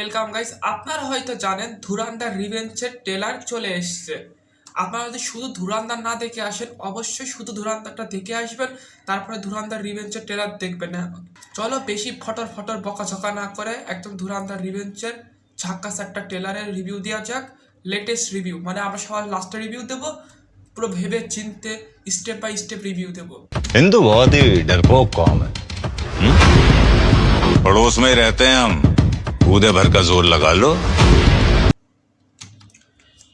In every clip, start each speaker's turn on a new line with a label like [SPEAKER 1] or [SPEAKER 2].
[SPEAKER 1] Welcome guys. আপনারা হয়তো জানেন ধুরন্ধর রিভেঞ্জের ট্রেলার চলে এসেছে। আপনারা যদি শুধু ধুরন্ধর না দেখে আসেন, অবশ্যই শুধু ধুরন্ধরটা দেখে আসবেন, তারপরে ধুরন্ধর রিভেঞ্জের ট্রেলার দেখবেন না। চলো বেশি ফটর ফটর বকাঝকা না করে একদম ধুরন্ধর রিভেঞ্জের ঝাক্কাস একটা ট্রেলারের রিভিউ দেওয়া যাক। লেটেস্ট রিভিউ, মানে আমরা সবাই লাস্টে রিভিউ দেবো, পুরো ভেবে চিনতে স্টেপ বাই স্টেপ রিভিউ দেবো।
[SPEAKER 2] हिंदू बहुत ही डरपोक कौम है। पड़ोस में रहते हैं हम, कूदे भर का जोर लगा लो।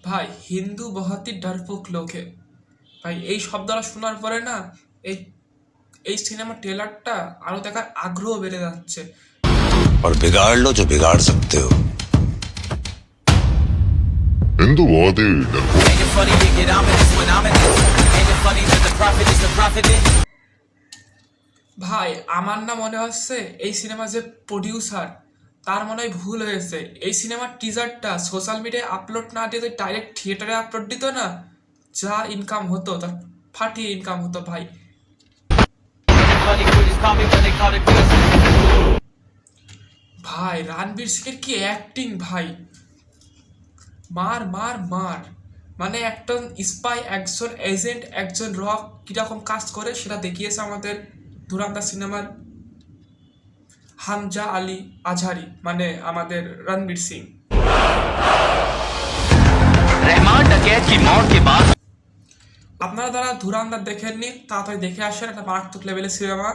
[SPEAKER 1] ভাই হিন্দু বহুতই ডরপোক লোক হে। ভাই এই শব্দটা শোনার পরে না এই এই সিনেমার ট্রেলারটা আরো দেখার আগ্রহ বেড়ে যাচ্ছে।
[SPEAKER 2] और बिगाड़ लो जो बिगाड़ सकते हो।
[SPEAKER 3] हिंदू बहुत ही
[SPEAKER 1] ভাই আমার না মনে হচ্ছে এই সিনেমার যে প্রডিউসার তার মনে হয় ভুল হয়েছে। এই সিনেমার টিজারটা সোশ্যাল মিডিয়ায় আপলোড না দিয়ে ডাইরেক্ট থিয়েটারে আপলোড দিত না, যা ইনকাম হতো তার ফাটিয়ে ইনকাম হতো ভাই। ভাই রণবীর সিং এর কি অ্যাক্টিং ভাই, মার মার মার, মানে একজন স্পাই, একজন এজেন্ট, একজন রক কিরকম কাজ করে সেটা দেখিয়েছে আমাদের ধুরন্ধর সিনেমার হামজা আলী আজহারি, মানে আমাদের রণবীর সিং।
[SPEAKER 4] रहमान डकैत की मौत के बाद
[SPEAKER 1] আপনারা যারা ধুরন্ধর দেখেননি তাড়াতাড়ি দেখে আসেন, একটা মারাত্মক লেভেলের সিনেমা।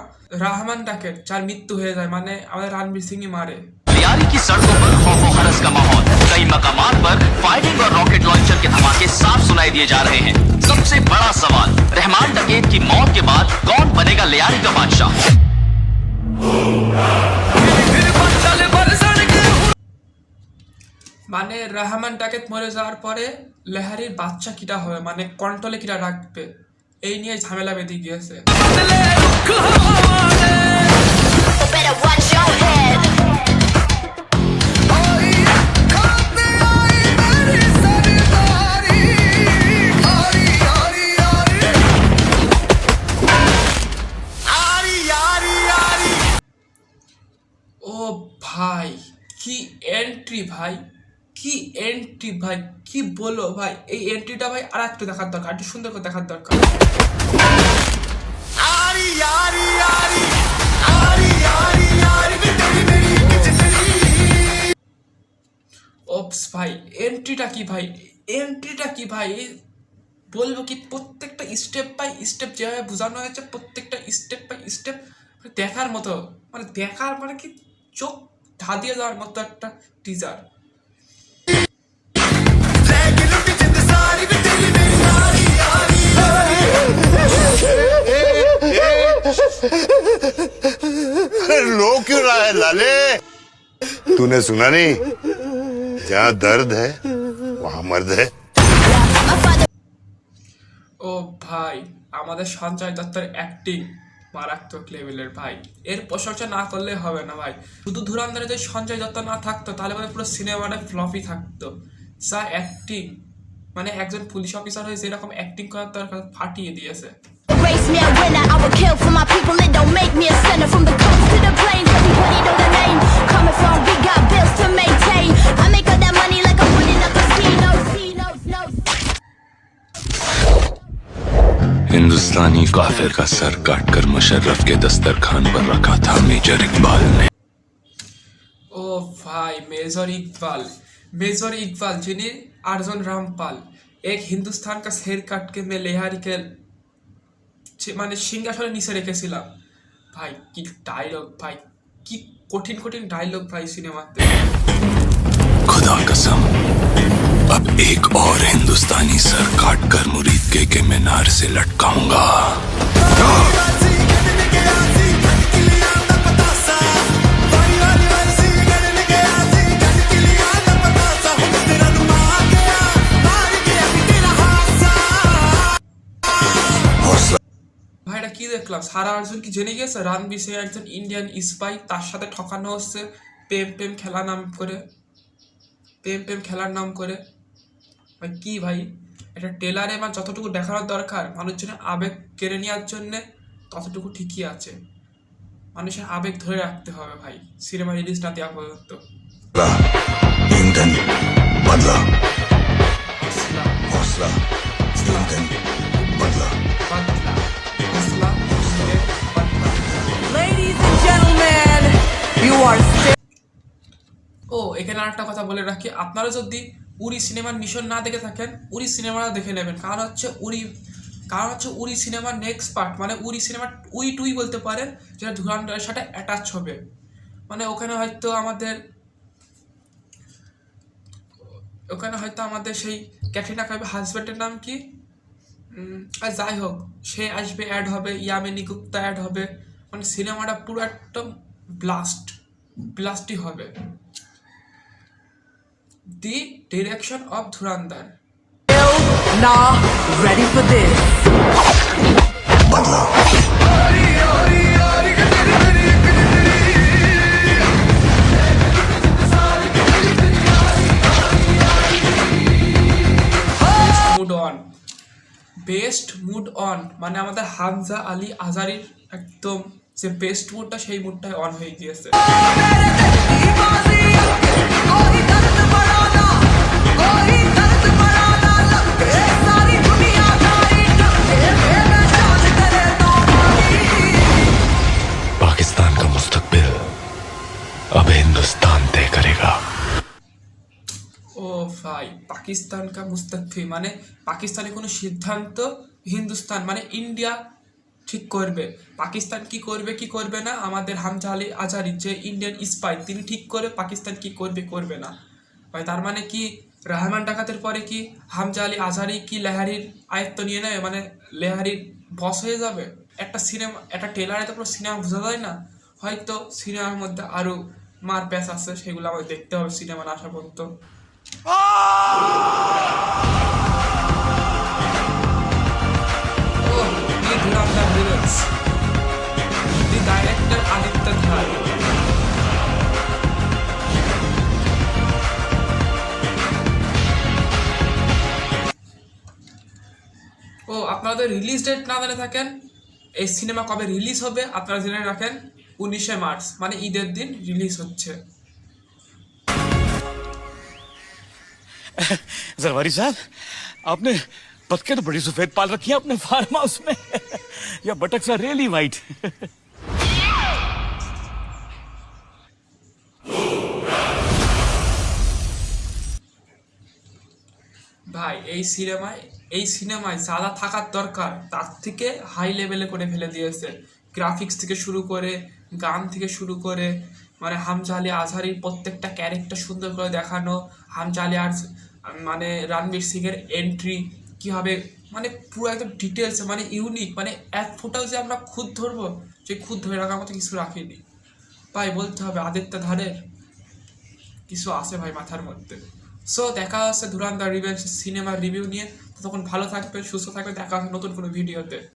[SPEAKER 1] রহমান ডাকের যার মৃত্যু হয়ে যায়, মানে আমাদের রণবীর সিংই মারে।
[SPEAKER 4] लियारी की सड़कों पर खौफ और हरस का माहौल। कई मकामात पर फायरिंग और रॉकेट लॉन्चर के धमाके साफ सुनाई दिए जा रहे हैं। सबसे बड़ा सवाल, रहमान डकैत की मौत के बाद कौन बनेगा लियारी का बादशाह?
[SPEAKER 1] মানে রহমান ডাকেত মরে যাওয়ার পরে লেহারির বাচ্চা কিটা হবে, মানে কন্ট্রোলে কিটা রাখবে, এই নিয়ে ঝামেলা বেঁধে গিয়েছে।
[SPEAKER 5] Better watch your head.
[SPEAKER 1] ও ভাই কি এন্ট্রি ভাই, কি এন্ট্রি ভাই, কি বলো ভাই, এই এন্ট্রিটা ভাই আর একটু দেখার দরকার, একটু সুন্দর করে দেখার দরকার। ওপস ভাই এন্ট্রিটা কি ভাই, এন্ট্রিটা কি ভাই, বলবো কি, প্রত্যেকটা স্টেপ বাই স্টেপ যেভাবে বোঝানো হয়েছে, প্রত্যেকটা স্টেপ বাই স্টেপ দেখার মতো, মানে দেখার মানে কি চোখ ধাঁধিয়ে যাওয়ার মতো একটা টিজার।
[SPEAKER 3] रो क्यों रहा है लाले? तूने सुना नहीं, जहाँ दर्द है वहाँ मर्द है।
[SPEAKER 1] ও ভাই আমাদের সঞ্জয় দত্তের অ্যাক্টিং মারাত্মক লেভেলের ভাই, এর প্রশংসা না করলে হবে না ভাই। শুধু ধুরন্ধরে যদি সঞ্জয় দত্ত না থাকতো তাহলে মানে পুরো সিনেমাটা ফ্লপই থাকতো। যা অ্যাক্টিং, মানে একজন পুলিশ অফিসার হয়ে যেরকম অ্যাক্টিং করার দরকার ফাটিয়ে দিয়েছে।
[SPEAKER 5] Race me a winner, I will kill for my people. It don't make me a sinner. From the coast to the plains, everybody know the name. Coming from, we got bills to maintain. I make all that money like I'm winning a casino.
[SPEAKER 2] हिंदुस्तानी काफिर का sir काटकर मुशर्रफ के दस्तरखान पर रखा था major Iqbal ने।
[SPEAKER 1] ও ভাই major Iqbal, major Iqbal जिन्हें अर्जुन रामपाल एक हिंदुस्तान का शेर काट के मैं लेहारी के মানে সিংহাসনে নিচে রেখেছিলাম। ভাই কি ডায়লগ ভাই, কি কঠিন কঠিন ডায়লগ ভাই সিনেমাতে।
[SPEAKER 2] खुदा कसम, अब एक और हिंदुस्तानी सर काटकर मुरीद के मीनार से लटकाऊंगा।
[SPEAKER 1] ভাই এটা কি দেখলাম, সারা অর্জুন কি জেনে গেছে রণবীর সিং একজন ইন্ডিয়ান স্পাই, তার সাথে ঠকানো হচ্ছে প্রেম প্রেম খেলা নাম করে, প্রেম প্রেম খেলার নাম করে। ভাই কি ভাই, এটা টেলারে আমার যতটুকু দেখানোর দরকার মানুষজনের আবেগ কেড়ে নেওয়ার জন্যে ততটুকু ঠিকই আছে। মানুষের আবেগ ধরে রাখতে হবে ভাই সিনেমা রিলিজ না দেওয়া পর্যন্ত।
[SPEAKER 2] ईंधन बदला
[SPEAKER 1] हौसला
[SPEAKER 2] हौसला ईंधन बदला
[SPEAKER 1] बदला हौसला ईंधन बदला।
[SPEAKER 6] Ladies and gentlemen, you are
[SPEAKER 1] ও এখানে আরেকটা কথা বলে রাখি, আপনারা যদি উড়ি সিনেমার মিশন না দেখে থাকেন, উড়ি সিনেমাটা দেখে নেবেন। কারণ হচ্ছে উড়ি সিনেমার নেক্সট পার্ট, মানে উড়ি সিনেমার উই টুই বলতে পারেন, যেটা ধুরন্ধরের সাথে অ্যাটাচ হবে। মানে ওখানে হয়তো আমাদের সেই ক্যাটরিনা কাইফের হাজব্যান্ডের নাম কি, আর যাই হোক, সে আসবে, অ্যাড হবে, ইয়ামিনী গুপ্তা অ্যাড হবে। মানে সিনেমাটা পুরো একদম ব্লাস্টই হবে। The direction of Dhurandhar.
[SPEAKER 6] still not ready for this.
[SPEAKER 2] बदला
[SPEAKER 1] বেস্ট মুড অন মানে আমাদের হামজা আলী আজারির একদম যে বেস্ট মুডটা, সেই মুডটাই অন হয়ে গিয়েছে।
[SPEAKER 2] पाकिस्तान का मुस्तकबिल अब हिंदुस्तान तय करेगा
[SPEAKER 1] ও ভাই, পাকিস্তান কা মুস্তাকফি মানে পাকিস্তানের কোনো সিদ্ধান্ত হিন্দুস্তান মানে ইন্ডিয়া ঠিক করবে। পাকিস্তান কি করবে না, আমাদের হামজা আলী আজারি যে ইন্ডিয়ান স্পাই, তিনি ঠিক করে পাকিস্তান কি করবে না। ভাই তার মানে কি রহমান ডাকাতের পরে কি হামজা আলী আজারি কি লেহারির আয়ত্ত নিয়ে নেবে, মানে লেহারির বস হয়ে যাবে? একটা ট্রেলারে তো পুরো সিনেমা বোঝা যায় না। হয়তো সিনেমার মধ্যে আরো মার প্যাচ আছে, সেগুলো আমাকে দেখতে হবে সিনেমা না আসা পর্যন্ত। The Dhurandhar villains. The director Aditya Dhar. ও আপনাদের রিলিজ ডেট না জেনে থাকেন, এই সিনেমা কবে রিলিজ হবে আপনারা জেনে রাখেন, 19শে মার্চ মানে ঈদের দিন রিলিজ হচ্ছে।
[SPEAKER 7] जरवारी साहब, आपने बतखें तो बड़ी सफेद पाल रखी है अपने फार्म हाउस में। या बटक्स आर रियली वाइट।
[SPEAKER 1] ভাই এই সিনেমায় যারা থাকার দরকার তার থেকে হাই লেভেলে করে ফেলে দিয়েছে। গ্রাফিক্স থেকে শুরু করে, গান থেকে শুরু করে, মানে হামজা আলী আজহারির প্রত্যেকটা ক্যারেক্টার সুন্দর করে দেখানো, হামজা আলী মানে রণবীর সিং এর এন্ট্রি কীভাবে, মানে পুরো একদম ডিটেলসে, মানে ইউনিক, মানে এক ফোটাও যে আমরা খুদ ধরবো, যে খুদ ধরে রাখার মতো কিছু রাখিনি। ভাই বলতে হবে আদিত্য ধারের কিছু আছে ভাই মাথার মধ্যে। সো দেখা হচ্ছে ধুরন্ধর রিভেঞ্জ সিনেমার রিভিউ নিয়ে। ততক্ষণ ভালো থাকবেন, সুস্থ থাকবেন, দেখা হচ্ছে নতুন কোনো ভিডিওতে।